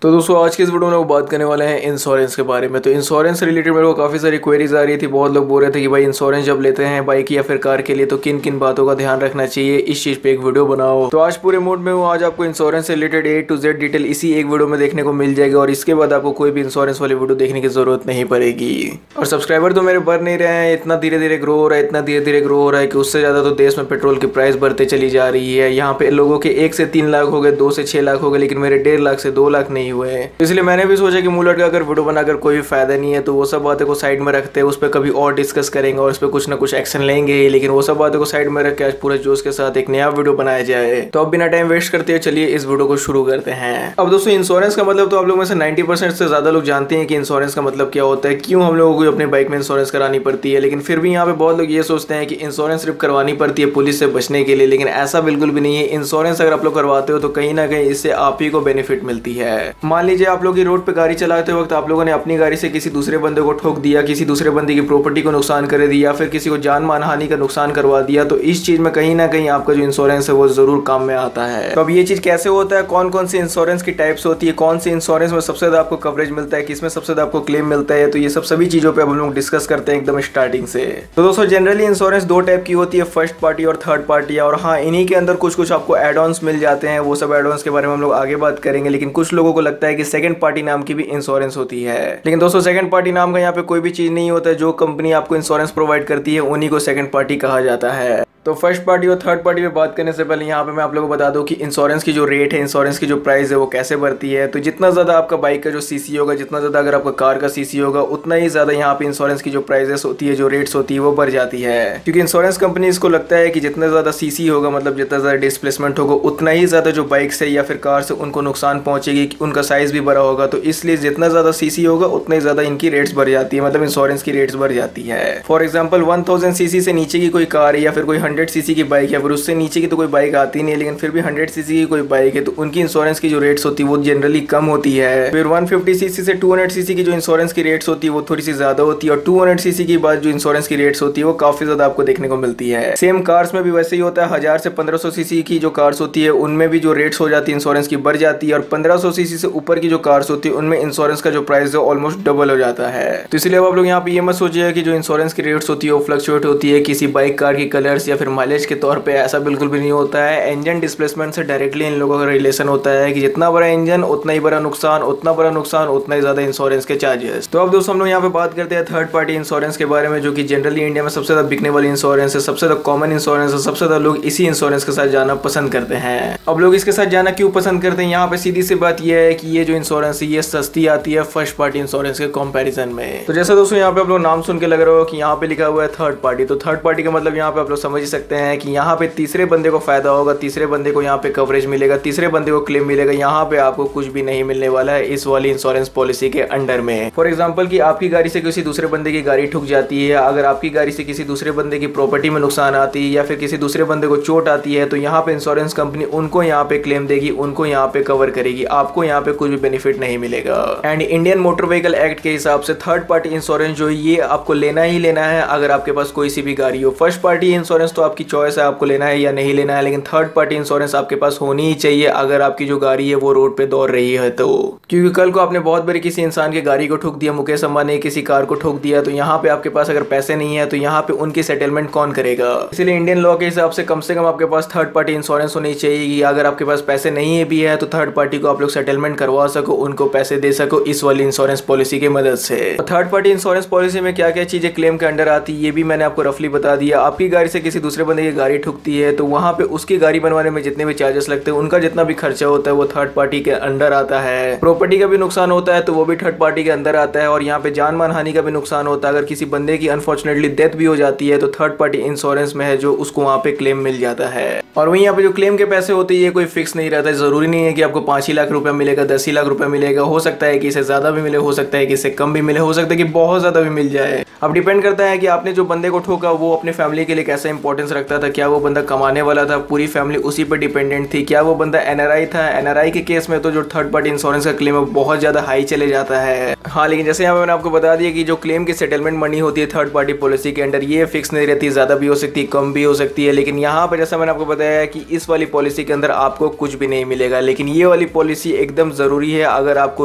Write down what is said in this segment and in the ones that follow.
तो दोस्तों आज की इस वीडियो में वो बात करने वाले हैं इंश्योरेंस के बारे में। तो इंश्योरेंस से रिलेटेड मेरे को काफ़ी सारी क्वेरीज आ रही थी। बहुत लोग बोल रहे थे कि भाई इंश्योरेंस जब लेते हैं बाइक या फिर कार के लिए तो किन किन बातों का ध्यान रखना चाहिए, इस चीज़ पे एक वीडियो बनाओ। तो आज पूरे मूड में हूँ, आज आपको इंश्योरेंस से related A to Z detail इसी एक वीडियो में देखने को मिल जाएगी और इसके बाद आपको कोई भी इंश्योरेंस वाली वीडियो देखने की जरूरत नहीं पड़ेगी। और सब्सक्राइबर तो मेरे बढ़ नहीं रहे हैं, इतना धीरे धीरे ग्रो हो रहा है, इतना धीरे धीरे ग्रो हो रहा है कि उससे ज़्यादा तो देश में पेट्रोल की प्राइस बढ़ते चली जा रही है। यहाँ पे लोगों के 1 से 3 लाख हो गए, 2 से 6 लाख हो गए, लेकिन मेरे 1.5 लाख से 2 लाख नहीं हुए हैं। इसलिए मैंने भी सोचा कि मुलट का अगर वीडियो बनाकर कोई भी फायदा नहीं है तो वो सब बातें को साइड में रखते हैं, उस पर कभी और डिस्कस करेंगे और उस पर कुछ ना कुछ एक्शन लेंगे। लेकिन वो सब बातें को साइड में रख के आज पूरे जोश के साथ एक नया वीडियो बनाया जाए। तो अब बिना टाइम वेस्ट करते हुए चलिए इस वीडियो को शुरू करते हैं। अब दोस्तों इंश्योरेंस का मतलब तो आप लोग में से 90% से ज्यादा लोग जानते हैं कि इंश्योरेंस का मतलब क्या होता है, क्यों हम लोगों को अपनी बाइक में इंश्योरेंस करानी पड़ती है। लेकिन फिर भी यहाँ पे बहुत लोग ये सोचते हैं कि इंश्योरेंस सिर्फ करवानी पड़ती है पुलिस से बचने के लिए, लेकिन ऐसा बिल्कुल भी नहीं है। इंश्योरेंस अगर आप लोग करवाते हो तो कहीं ना कहीं इससे आप ही को बेनिफिट मिलती है। मान लीजिए आप लोग रोड पे गाड़ी चलाते वक्त आप लोगों ने अपनी गाड़ी से किसी दूसरे बंदे को ठोक दिया, किसी दूसरे बंदे की प्रॉपर्टी को नुकसान कर दिया, फिर किसी को जान मान हानि का नुकसान करवा दिया, तो इस चीज में कहीं ना कहीं आपका जो इंश्योरेंस है वो जरूर काम में आता है। तो अब ये चीज कैसे होता है, कौन कौन सी इंश्योरेंस की टाइप्स होती है, कौन सी इंश्योरेंस में सबसे ज्यादा आपको कवरेज मिलता है, किसमें सबसे ज्यादा आपको क्लेम मिलता है, तो ये सब सभी चीजों पे हम लोग डिस्कस करते हैं एकदम स्टार्टिंग से। तो दोस्तों जनरली इंश्योरेंस 2 टाइप की होती है, फर्स्ट पार्टी और थर्ड पार्टी। और हाँ, इन्हीं के अंदर कुछ कुछ आपको एड ऑन्स मिल जाते हैं, वो सब एड ऑन्स के बारे में हम लोग आगे बात करेंगे। लेकिन कुछ लोगों को लगता है कि सेकंड पार्टी नाम की भी इंश्योरेंस होती है, लेकिन दोस्तों सेकंड पार्टी नाम का यहाँ पे कोई भी चीज नहीं होता है। जो कंपनी आपको इंश्योरेंस प्रोवाइड करती है उन्हीं को सेकंड पार्टी कहा जाता है। तो फर्स्ट पार्टी और थर्ड पार्टी पे बात करने से पहले यहाँ पे मैं आप लोगों को बता दूं कि इंश्योरेंस की जो रेट है, इंश्योरेंस की जो प्राइस है वो कैसे बढ़ती है। तो जितना ज़्यादा आपका बाइक का जो सीसी होगा, जितना ज़्यादा अगर आपका कार का सीसी होगा, उतना ही ज़्यादा यहाँ पे इंश्योरेंस की जो प्राइजेस होती है, जो रेट्स होती है वो बढ़ जाती है। क्योंकि इंश्योरेंस कंपनी को लगता है कि जितना ज़्यादा सीसी होगा, मतलब जितना ज़्यादा डिस्प्लेसमेंट होगा, उतना ही ज़्यादा जो बाइक से या फिर कार से उनको नुकसान पहुंचेगी, उनका साइज भी बड़ा होगा। तो इसलिए जितना ज़्यादा सीसी होगा उतना ही ज़्यादा इनकी रेट्स बढ़ जाती है, मतलब इंश्योरेंस की रेट्स बढ़ जाती है। फॉर एग्जाम्पल 1000 सीसी से नीचे की कोई कार या फिर कोई 100 सीसी की बाइक या फिर उससे नीचे की तो कोई बाइक आती नहीं है, लेकिन फिर भी 100 सीसी की कोई बाइक है तो उनकी इंश्योरेंस की जो रेट्स होती है वो जनरली कम होती है। फिर 150 सीसी से 200 सीसी की जो इंश्योरेंस की रेट्स होती है वो थोड़ी सी ज्यादा होती है, और 200 सीसी की बाद जो इंश्योरेंस की रेट्स होती है वो काफी ज्यादा आपको देखने को मिलती है। सेम कार्स में भी वैसे ही होता है, 1000 से 1500 सीसी की जो कार्स होती है उनमें भी जो रेट्स हो जाती है इंश्योरेंस की बढ़ जाती है, और 1500 सीसी से ऊपर की जो कार्स होती है उनमें इंश्योरेंस का जो प्राइस है ऑलमोस्ट डबल हो जाता है। तो इसलिए अब आप लोग यहाँ पे ये मत सोचिए कि जो इंश्योरेंस की रेट्स होती है वो फ्लक्चुएट होती है किसी बाइक कार की कलर्स या फिर माइलेज के तौर पर, ऐसा बिल्कुल भी नहीं होता है। इंजन डिस्प्लेसमेंट से डायरेक्टली इन लोगों का रिलेशन होता है कि जितना बड़ा इंजन उतना ही बड़ा नुकसान, उतना बड़ा नुकसान उतना ही ज्यादा इंश्योरेंस के चार्जेस। तो अब दोस्तों हम लोग यहाँ पे बात करते हैं थर्ड पार्टी इंश्योरेंस के बारे में, जो कि जनरली इंडिया में सबसे ज्यादा बिकने वाली इंश्योरेंस है, सबसे ज्यादा कॉमन इंश्योरेंस है, सबसे ज्यादा लोग इसी इंश्योरेंस के साथ जाना पसंद करते हैं। अब लोग इसके साथ जाना क्यों पसंद करते हैं, यहाँ पे सीधी सी बात यह है कि ये जो इंश्योरेंस है ये सस्ती आती है फर्स्ट पार्टी इंश्योरेंस के कंपैरिजन में। तो जैसे दोस्तों यहाँ पे आप लोग नाम सुन के लग रहा हो कि यहाँ पे लिखा हुआ है थर्ड पार्टी, तो थर्ड पार्टी का मतलब यहाँ पे आप लोग समझ ही सकते हैं कि यहाँ पे तीसरे बंदे को फायदा होगा, तीसरे बंदे को यहाँ पे कवरेज मिलेगा, तीसरे बंदे को क्लेम मिलेगा। यहाँ पे आपको कुछ भी नहीं मिलने वाला है इस वाली इंश्योरेंस पॉलिसी के अंडर में। फॉर एग्जांपल कि आपकी गाड़ी से किसी दूसरे बंदे की गाड़ी ठुक जाती है, अगर आपकी गाड़ी से किसी दूसरे बंदे की प्रॉपर्टी में नुकसान आती है या फिर किसी दूसरे बंदे को चोट आती है, तो यहाँ पे इंश्योरेंस कंपनी उनको यहाँ पे क्लेम देगी, उनको यहाँ पे कवर करेगी, आपको यहाँ पे कुछ भी बेनिफिट नहीं मिलेगा। And Indian motor vehicle act के हिसाब से थर्ड पार्टी इंश्योरेंस जो ये आपको लेना ही लेना है अगर आपके पास कोई सी भी गाड़ी हो। फर्स्ट पार्टी इंश्योरेंस तो आपकी चॉइस है, आपको लेना है या नहीं लेना है, लेकिन थर्ड पार्टी इंश्योरेंस आपके पास होनी ही चाहिए अगर आपकी जो गाड़ी है वो रोड पे दौड़ रही है तो। क्योंकि कल को आपने बहुत बड़ी किसी इंसान की गाड़ी को ठोक दिया, मुकेश अंबानी ने किसी कार को ठोक दिया, तो यहाँ पे आपके पास अगर पैसे नहीं है तो यहाँ पे उनकी सेटलमेंट कौन करेगा। इसलिए इंडियन लॉ के हिसाब से कम आपके पास थर्ड पार्टी इंश्योरेंस होनी चाहिए कि अगर आपके पास पैसे नहीं है भी है तो थर्ड पार्टी को आप लोग सेटलमेंट करवा सको, उनको पैसे दे सको इस वाली इंश्योरेंस पॉलिसी की मदद से। थर्ड पार्टी इंश्योरेंस पॉलिसी में क्या क्या चीजें क्लेम के अंडर आती है ये भी मैंने आपको रफली बता दिया। आपकी गाड़ी से किसी दूसरे बंदे की गाड़ी ठुकती है तो वहां पे उसकी गाड़ी बनवाने में जितने भी चार्जेस लगते हैं, उनका जितना भी खर्चा होता है वो थर्ड पार्टी के अंडर आता है। प्रॉपर्टी का भी नुकसान होता है तो वो भी थर्ड पार्टी के अंदर आता है, और यहाँ पे जान मान हानि का भी नुकसान होता है। अगर किसी बंदे की अनफॉर्चुनेटली डेथ भी हो जाती है तो थर्ड पार्टी इंश्योरेंस में है जो उसको वहाँ पे क्लेम मिल जाता है। और वहीं यहाँ पे जो क्लेम के पैसे होते हैं ये कोई फिक्स नहीं रहता है, जरूरी नहीं है कि आपको 5 ही लाख रुपया मिलेगा, 10 ही लाख रुपया मिलेगा, हो सकता है कि इससे ज्यादा भी मिले, हो सकता है कि इससे कम भी मिले, हो सकता है कि बहुत ज्यादा भी मिल जाए। अब डिपेंड करता है कि आपने जो बंदे को ठोका वो अपने फैमिली के लिए कैसा इंपॉर्टेंट इंपॉर्टेंस रखता था, क्या वो बंदा कमाने वाला था, पूरी फैमिली उसी पर डिपेंडेंट थी, क्या वो बंदा एनआरआई था। एनआरआई के केस में तो जो थर्ड पार्टी इंश्योरेंस का क्लेम है बहुत ज्यादा हाई चले जाता है। हाँ, लेकिन जैसे यहाँ पे मैंने आपको बता दिया कि जो क्लेम की सेटलमेंट मनी होती है थर्ड पार्टी पॉलिसी के अंडर, ये फिक्स नहीं रहती, ज्यादा भी हो सकती है, कम भी हो सकती है। लेकिन यहाँ पे जैसा मैंने आपको बताया कि इस वाली पॉलिसी के अंदर आपको कुछ भी नहीं मिलेगा, लेकिन ये वाली पॉलिसी एकदम जरूरी है अगर आपको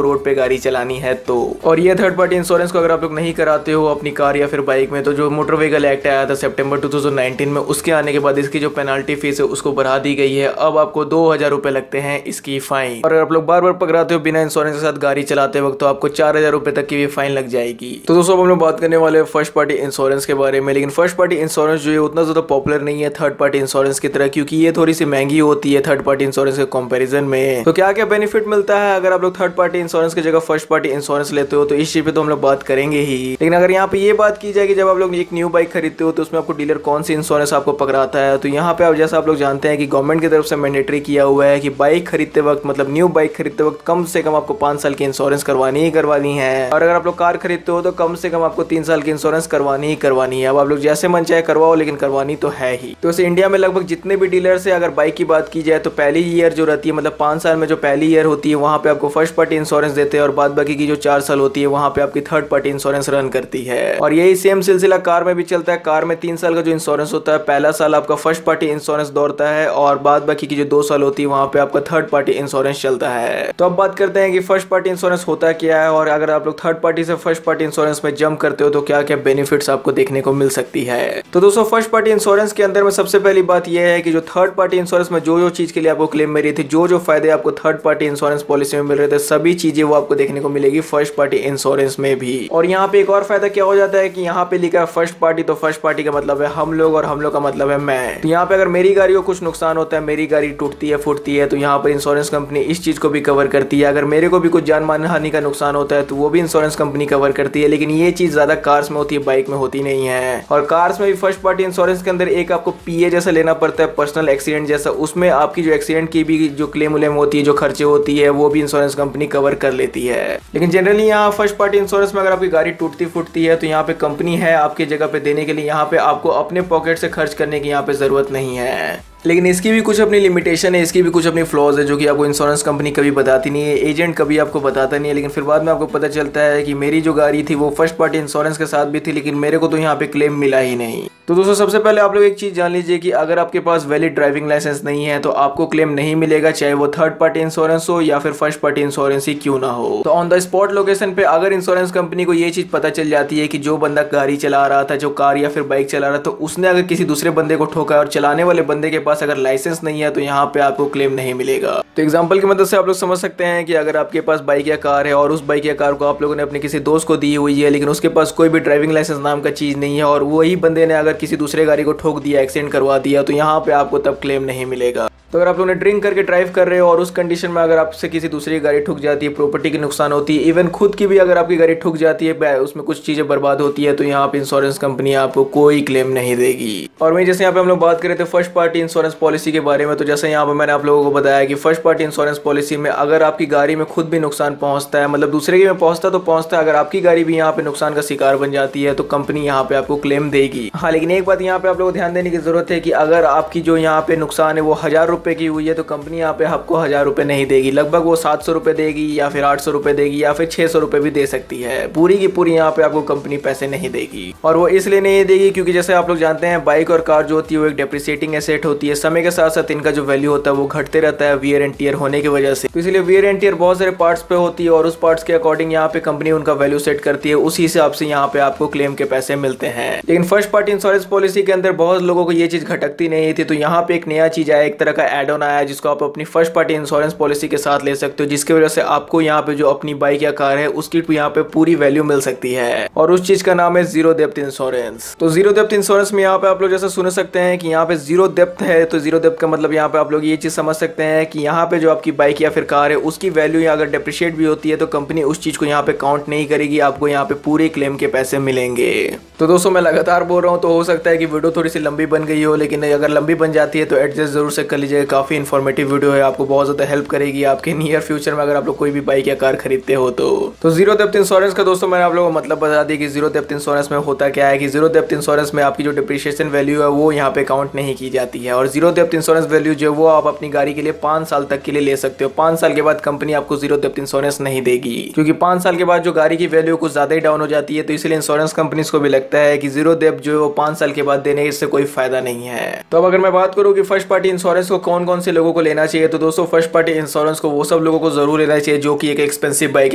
रोड पे गाड़ी चलानी है तो। और ये थर्ड पार्टी इंश्योरेंस को अगर आप लोग नहीं कराते हो अपनी कार या फिर बाइक में, तो जो मोटर व्हीकल एक्ट आया था सितंबर 2019 में, उसके आने के बाद इसकी जो पेनाल्टी फीस है उसको बढ़ा दी गई है। अब आपको 2000 रुपए लगते हैं इसकी फाइन। और अगर आप लोग बार बार पकड़ाते हो बिना इंश्योरेंस के साथ गाड़ी चलाते वक्त, तो आपको 4000 रुपए तक की भी फाइन लग जाएगी। तो दोस्तों अब हम लोग बात करने वाले फर्स्ट पार्टी इंश्योरेंस के बारे में। लेकिन फर्स्ट पार्टी इंश्योरेंस जो है उतना ज्यादा पॉपुलर नहीं है थर्ड पार्टी इंश्योरेंस की तरह, क्योंकि ये थोड़ी सी महंगी होती है थर्ड पार्टी इंश्योरेंस के कंपैरिजन में। तो क्या क्या बेनिफिट मिलता है अगर आप लोग थर्ड पार्टी इंश्योरेंस की जगह फर्स्ट पार्टी इंश्योरेंस लेते हो, तो इस चीज पे तो हम लोग बात करेंगे ही। लेकिन अगर यहाँ पे ये बात की जाए कि जब आप लोग एक न्यू बाइक खरीदते हो तो उसमें आपको डीलर कौन सी इंश्योरेंस आपको पकड़ाता है, तो यहाँ पे जैसा आप लोग जानते हैं कि गवर्नमेंट की तरफ से मैंडेटरी किया हुआ है कि बाइक खरीदते वक्त, मतलब न्यू बाइक खरीदते वक्त कम से कम आपको 5 साल की इंश्योरेंस करवानी ही करवानी है। और अगर आप लोग कार खरीदते हो तो कम से कम आपको 3 साल की इंश्योरेंस करवानी ही करवानी है। अब आप लोग जैसे मन चाहे करवाओ, लेकिन करवानी तो है ही। तो वैसे इंडिया में लगभग जितने भी डीलर्स है, अगर बाइक की बात की जाए तो पहली ईयर जो रहती है, मतलब 5 साल में जो पहली ईयर होती है वहां पे आपको फर्स्ट पार्टी इंश्योरेंस देते हैं, और बाद बाकी की जो 4 साल होती है वहां पे आपकी थर्ड पार्टी इंश्योरेंस रन करती है। और यही सेम सिलसिला कार में भी चलता है। कार में 3 साल का जो इंश्योरेंस होता है, पहला साल आपका फर्स्ट पार्टी इंश्योरेंस दौड़ता है, और बाद बाकी की जो 2 साल होती है वहां पे आपका थर्ड पार्टी इंश्योरेंस चलता है। तो अब बात करते हैं कि फर्स्ट पार्टी इंश्योरेंस होता क्या है, और अगर आप लोग थर्ड पार्टी से फर्स्ट पार्टी इंश्योरेंस में जंप करते हो तो क्या क्या बेनिफिट्स आपको देखने को मिल सकती है। तो दोस्तों फर्स्ट पार्टी इंश्योरेंस के अंदर में सबसे पहली बात यह है कि जो थर्ड पार्टी इंश्योरेंस में जो चीज के लिए आपको क्लेम मिल रही थी, जो फायदे आपको थर्ड पार्टी इंश्योरेंस पॉलिसी में मिल रहे थे, सभी चीजें वो आपको देखने को मिलेगी फर्स्ट पार्टी इंश्योरेंस में भी। और यहाँ पे एक और फायदा क्या हो जाता है कि यहाँ पे लिखा है फर्स्ट पार्टी, तो फर्स्ट पार्टी का मतलब है हम लोग और हम लोग का मतलब है मैं। तो यहाँ पे अगर मेरी गाड़ी को कुछ नुकसान होता है, मेरी गाड़ी टूटती है फूटती है, तो यहाँ पर इंश्योरेंस कंपनी इस चीज को भी कवर करती है। अगर मेरे को भी कुछ जान मान हानि का नुकसान होता है तो वो भी इंश्योरेंस कंपनी कवर करती है। लेकिन ये चीज ज्यादा कार्स में होती है, बाइक में होती नहीं है। और कार्स में भी फर्स्ट पार्टी इंश्योरेंस के अंदर एक आपको पीए जैसा लेना पड़ता है, पर्सनल एक्सीडेंट जैसा। उसमें आपकी जो एक्सीडेंट की भी जो क्लेम उलेम होती है, जो खर्चे होती है, वो भी इंश्योरेंस कंपनी कवर कर लेती है। लेकिन जनरली यहाँ फर्स्ट पार्टी इंश्योरेंस में अगर आपकी गाड़ी टूटती फूटती है तो यहाँ पे कंपनी है आपकी जगह पे देने के लिए, यहाँ पे आपको अपने पॉकेट से खर्च करने की यहाँ पे जरूरत नहीं है। लेकिन इसकी भी कुछ अपनी लिमिटेशन है, इसकी भी कुछ अपनी फ्लॉज है, जो कि आपको इंश्योरेंस कंपनी कभी बताती नहीं है, एजेंट कभी आपको बताता नहीं है। लेकिन फिर बाद में आपको पता चलता है कि मेरी जो गाड़ी थी वो फर्स्ट पार्टी इंश्योरेंस के साथ भी थी, लेकिन मेरे को तो यहाँ पे क्लेम मिला ही नहीं। तो दोस्तों सबसे पहले आप लोग एक चीज जान लीजिए कि अगर आपके पास वैलिड ड्राइविंग लाइसेंस नहीं है तो आपको क्लेम नहीं मिलेगा, चाहे वो थर्ड पार्टी इंश्योरेंस हो या फिर फर्स्ट पार्टी इंश्योरेंस ही क्यों ना हो। तो ऑन द स्पॉट लोकेशन पे अगर इंश्योरेंस कंपनी को ये चीज पता चल जाती है कि जो बंदा गाड़ी चला रहा था, जो कार या फिर बाइक चला रहा था, तो उसने अगर किसी दूसरे बंदे को ठोका और चलाने वाले बंदे के पास अगर लाइसेंस नहीं है, तो यहाँ पे आपको क्लेम नहीं मिलेगा। तो एग्जांपल की मदद से आप लोग समझ सकते हैं कि अगर आपके पास बाइक या कार है और उस बाइक या कार को आप लोगों ने अपने किसी दोस्त को दी हुई है, लेकिन उसके पास कोई भी ड्राइविंग लाइसेंस नाम का चीज नहीं है, और वही बंदे ने अगर किसी दूसरे गाड़ी को ठोक दिया, एक्सीडेंट करवा दिया, तो यहाँ पे आपको तब क्लेम नहीं मिलेगा। तो अगर आप लोगों ने ड्रिंक करके ड्राइव कर रहे हो और उस कंडीशन में अगर आपसे किसी दूसरी गाड़ी ठुक जाती है, प्रॉपर्टी की नुकसान होती है, इवन खुद की भी अगर आपकी गाड़ी ठुक जाती है, उसमें कुछ चीजें बर्बाद होती है, तो यहाँ पे इंश्योरेंस कंपनी आपको कोई क्लेम नहीं देगी। और वहीं जैसे यहाँ पे हम लोग बात करें थे फर्स्ट पार्टी इंश्योरेंस पॉलिसी के बारे में, तो जैसे यहाँ पे मैंने आप लोगों को बताया कि फर्स्ट पार्टी इंश्योरेंस पॉलिसी में अगर आपकी गाड़ी में खुद भी नुकसान पहुंचता है, मतलब दूसरे के में पहुंचता तो पहुंचता है, अगर आपकी गाड़ी भी यहाँ पे नुकसान का शिकार बन जाती है तो कंपनी यहाँ पे आपको क्लेम देगी। हाँ, लेकिन एक बात यहाँ पे आप लोगों को ध्यान देने की जरूरत है कि अगर आपकी जो यहाँ पे नुकसान है वो 1000 रुपए की हुई है, तो कंपनी यहाँ पे आपको 1000 रुपए नहीं देगी, लगभग वो 700 रुपए देगी या फिर 800 रुपए देगी या फिर 600 रुपए भी दे सकती है। पूरी की पूरी यहाँ पे आपको कंपनी पैसे नहीं देगी। और वो इसलिए नहीं देगी क्योंकि जैसे आप लोग जानते हैं बाइक और कार जो होती है वो एक डेप्रिसिएटिंग एसेट होती है, समय के साथ साथ इनका जो वैल्यू होता है वो घटते रहता है वियर एंड टियर होने की वजह से। तो इसलिए वियर एंड टियर बहुत सारे पार्ट्स पे होती है और उस पार्ट्स के अकॉर्डिंग यहाँ पे कंपनी उनका वैल्यू सेट करती है, उसी हिसाब से यहाँ पे आपको क्लेम के पैसे मिलते हैं। लेकिन फर्स्ट पार्टी इंश्योरेंस पॉलिसी के अंदर बहुत लोगों को ये चीज घटकती नहीं थी, तो यहाँ पे एक नया चीज आया, एक तरह का एड ऑन आया जिसको आप अपनी फर्स्ट पार्टी इंश्योरेंस पॉलिसी के साथ ले सकते हो, जिसकी वजह से आपको यहाँ पे जो अपनी बाइक या कार है उसकी यहाँ पे पूरी वैल्यू मिल सकती है। और उस चीज का नाम है जीरो डेप्थ इंश्योरेंस। तो जीरो डेप्थ इंश्योरेंस में यहाँ पे आप लोग जैसे सुन सकते हैं कि यहाँ पे जीरो डेप्थ है, तो जीरो डेप्थ का मतलब यहाँ पे आप लोग ये चीज समझ सकते हैं कि यहाँ पे जो आपकी बाइक या फिर कार है उसकी वैल्यू अगर डेप्रिशिएट भी होती है तो कंपनी उस चीज को यहाँ पे काउंट नहीं करेगी, आपको यहाँ पे पूरे क्लेम के पैसे मिलेंगे। तो दोस्तों मैं लगातार बोल रहा हूँ, तो हो सकता है कि वीडियो थोड़ी सी लंबी बन गई हो, लेकिन अगर लंबी बन जाती है तो एडजस्ट जरूर से कर लीजिएगा। लीजिएगा, काफ़ी इन्फॉर्मेटिव वीडियो है, आपको बहुत ज़्यादा हेल्प करेगी आपके नियर फ्यूचर में अगर आप लोग कोई भी बाइक या कार खरीदते हो तो जीरो डेप्थ इंश्योरेंस का दोस्तों मैंने आप लोगों को मतलब बता दिया कि जीरो डेप्थ इंश्योरेंस में होता क्या है कि जीरो डेप्थ इंश्योरेंस में आपकी जो डिप्रिशिएशन वैल्यू है वो यहाँ पे काउंट नहीं की जाती है, और जीरो डेप्थ इंश्योरेंस वैल्यू जो वो आप अपनी गाड़ी के लिए 5 साल तक के लिए ले सकते हो। 5 साल के बाद कंपनी आपको जीरो डेप्थ इंश्योरेंस नहीं देगी, क्योंकि 5 साल के बाद जो गाड़ी की वैल्यू कुछ ज्यादा ही डाउन हो जाती है, तो इसलिए इंश्योरेंस कंपनीज को भी लगता है कि जीरो डेप्थ जो 5 साल के बाद देने इससे कोई फायदा नहीं है। तो अब अगर मैं बात करूँ कि फर्स्ट पार्टी इंश्योरेंस को कौन कौन से लोगों को लेना चाहिए, तो दोस्तों फर्स्ट पार्टी इंश्योरेंस को वो सब लोगों को जरूर लेना चाहिए जो कि एक एक्सपेंसिव बाइक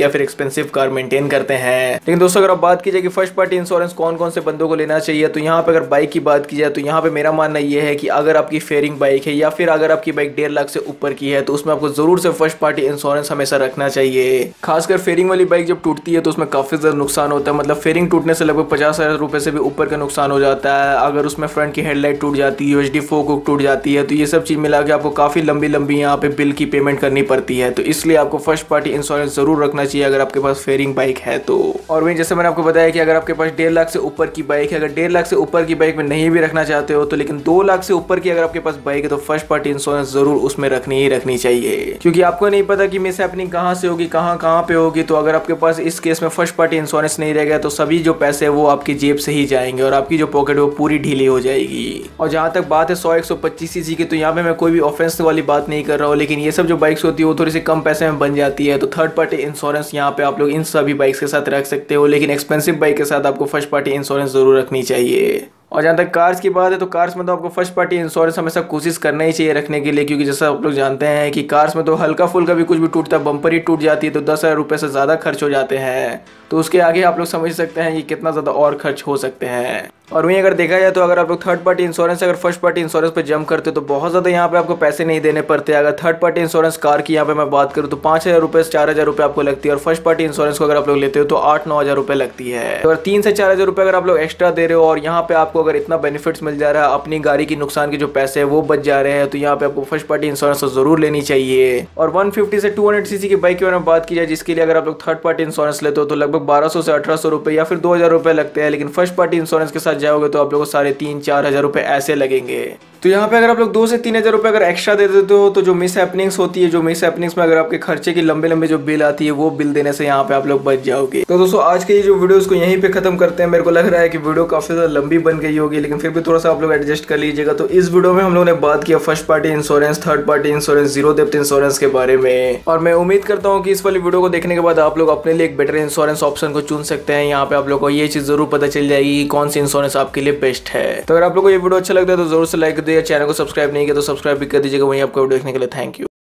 या फिर एक्सपेंसिव कार मेंटेन करते हैं। लेकिन दोस्तों अगर आप बात कीजिए कि फर्स्ट पार्टी इंश्योरेंस कौन कौन से बंदों को लेना चाहिए, तो यहाँ पे अगर बाइक की बात की जाए तो यहाँ पे मेरा मानना यह है कि अगर आपकी फेयरिंग बाइक है या फिर अगर आपकी बाइक 1.5 लाख से ऊपर की है तो उसमें आपको जरूर से फर्स्ट पार्टी इंश्योरेंस हमेशा रखना चाहिए। खासकर फेयरिंग वाली बाइक जब टूटती है तो उसमें काफी ज्यादा नुकसान होता है, मतलब फेयरिंग टूटने से लगभग 50,000 रुपए से भी ऊपर का नुकसान हो जाता है। अगर उसमें फ्रंट की हेडलाइट टूट जाती है, यूएसडी फोक टूट जाती है, तो ये सब चीज मिला के आपको काफी लंबी यहाँ पे बिल की पेमेंट करनी पड़ती है। तो इसलिए आपको फर्स्ट पार्टी इंश्योरेंस जरूर रखना चाहिए अगर आपके पास फेयरिंग बाइक है तो। और वहीं जैसे मैंने आपको बताया कि अगर आपके पास 1.5 लाख से ऊपर की बाइक है, अगर 1.5 लाख से ऊपर की बाइक में नहीं भी रखना चाहते हो तो लेकिन 2 लाख से ऊपर की अगर आपके पास बाइक है तो फर्स्ट पार्टी इंश्योरेंस जरूर उसमें रखनी चाहिए, क्योंकि आपको नहीं पता कि मिस हैपनिंग कहां से होगी, कहां पे होगी। तो अगर आपके पास इस केस में फर्स्ट पार्टी इंश्योरेंस नहीं रहेगा तो सभी जो पैसे है वो आपकी जेब से ही जाएंगे और आपकी जो पॉकेट वो पूरी ढीली हो जाएगी। और जहां तक बात है 100-125 सीसी की, तो यहाँ पे मैं कोई भी ऑफेंस वाली बात नहीं कर रहा हूँ, लेकिन ये सब जो बाइक्स होती है वो थोड़ी सी कम पैसे में बन जाती है। तो थर्ड पार्टी इंश्योरेंस यहाँ पे आप लोग इन सभी बाइक्स के साथ रख सकते हो, लेकिन एक्सपेंसिव बाइक के साथ आपको फर्स्ट पार्टी इंश्योरेंस जरूर रखनी चाहिए। और जहाँ तक कार्स की बात है तो कार्स में तो आपको फर्स्ट पार्टी इंश्योरेंस हमेशा कोशिश करना ही चाहिए रखने के लिए, क्योंकि जैसा आप लोग जानते हैं कि कार्स में तो हल्का फुल्का भी कुछ भी टूटता है, बम्पर ही टूट जाती है तो 10,000 रुपये से ज़्यादा खर्च हो जाते हैं। तो उसके आगे आप लोग समझ सकते हैं कि कितना ज़्यादा और खर्च हो सकते हैं। और वहीं अगर देखा जाए तो अगर आप लोग थर्ड पार्टी इंश्योरेंस अगर फर्स्ट पार्टी इंश्योरेंस पे जंप करते तो बहुत ज़्यादा यहाँ पे आपको पैसे नहीं देने पड़ते। अगर थर्ड पार्टी इंश्योरेंस कार की यहाँ पे मैं बात करूँ तो 5,000 रुपये से 4,000 रुपये आपको लगती है, और फर्स्ट पार्टी इंश्योरेंस को अगर आप लोग लेते हो तो 8-9 हज़ार रुपये लगती है। तो अगर 3 से 4,000 रुपये अगर आप लोग एक्स्ट्रा दे रहे हो और यहाँ पे आपको अगर इतना बेनिफिट्स मिल जा रहा है, अपनी गाड़ी की नुकसान के जो पैसे है वो बच जा रहे हैं, तो यहाँ पे आपको फर्स्ट पार्टी इंश्योरेंस जरूर लेनी चाहिए। और 150 से 200 सीसी की बाइक की बारे में बात की जाए जिसके लिए अगर आप लोग थर्ड पार्टी इंश्योरेंस लेते हो तो लगभग 1,200 से 1,800 रुपये या फिर 2,000 रुपये लगते हैं, लेकिन फर्स्ट पार्टी इंश्योरेंस के साथ जाओगे तो आप लोग 3,500-4 हज़ार रुपये ऐसे लगेंगे। तो यहाँ पे अगर आप लोग 2 से 3 हज़ार रुपये अगर एक्स्ट्रा दे देते हो तो जो मिस हैपनिंग्स होती है, जो मिस हैपनिंग्स में अगर आपके खर्चे की लंबे जो बिल आती है वो बिल देने से यहाँ पे आप लोग बच जाओगे। तो दोस्तों आज के ये जो वीडियो को यहीं पे खत्म करते हैं। मेरे को लग रहा है कि वीडियो काफी ज्यादा लंबी बन गई होगी, लेकिन फिर भी थोड़ा सा आप लोग एडजस्ट कर लीजिएगा। तो इस वीडियो में हम लोगों ने बात किया first party insurance, third party insurance, zero depth insurance के बारे में, और मैं उम्मीद करता हूँ कि इस वाली वीडियो को देखने के बाद आप लोग अपने लिए एक बेटर इंश्योरेंस ऑप्शन को चुन सकते हैं। यहाँ पे आप लोग को ये चीज जरूर पता चल जाएगी कि कौन सी इंश्योरेंस आपके लिए बेस्ट है। तो अगर आप लोग को ये वीडियो अच्छा लगता है तो जरूर से लाइक कर दीजिए, चैनल को सब्सक्राइब नहीं किया तो सब्सक्राइब भी कर दीजिएगा। वहीं आपको वीडियो देखने के लिए थैंक यू।